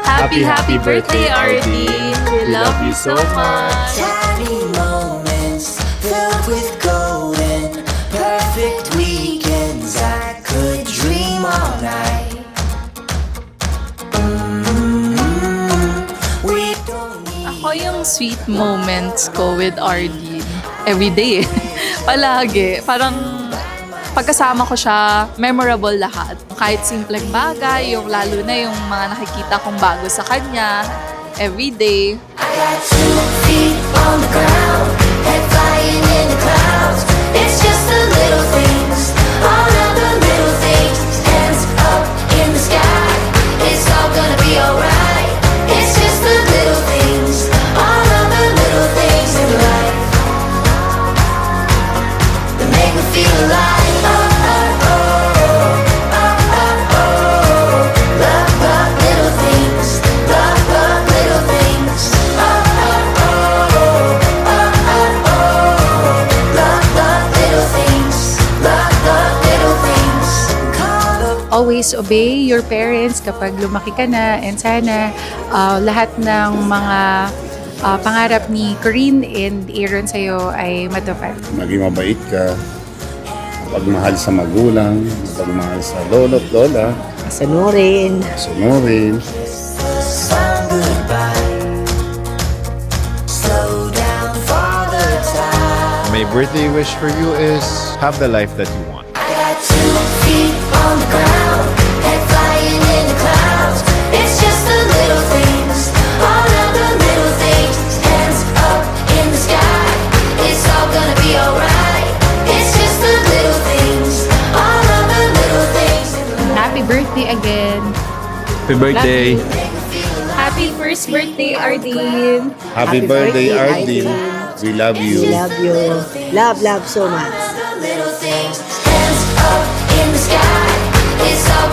Happy birthday, Ardeen! We love you so much! Tiny moments filled with golden, perfect weekends. I could dream all night. We don't need. Ako yung sweet moments ko with Ardeen. Every day. Palagi. Parang pagkasama ko siya, memorable lahat. Kahit simpleng bagay, yung lalo na yung mga nakikita kong bago sa kanya, everyday. I got 2 feet on the ground, head flying in the clouds. It's just the little things, all of the little things. Hands up in the sky, it's all gonna be alright. It's just the little things, all of the little things in life that make me feel alive. Oh, oh, oh, oh, oh, oh. Love little things, love little things. Oh, oh, oh, oh, oh, oh. Love little things, love little things. Call up. Always obey your parents kapag lumaki ka na, and sana lahat ng mga pangarap ni Corinne and Aaron sa'yo ay matupad. Maging mabait ka, pagmahal sa magulang, pagmahal sa lolo't lola, Sanurin. sunurin. Sun goodbye. Slow down for the time. My birthday wish for you is have the life that you want. I got 2 feet on the ground, head flying in the clouds. It's just the little things, all of the little things. Hands up in the sky, it's all gonna be alright. It's just the little things, all of the little things. Happy birthday again! Happy birthday! Happy first birthday, Ardeen! Happy birthday, Ardeen. We love you. Love you. Love so much. The little things, hands up in the sky. It's all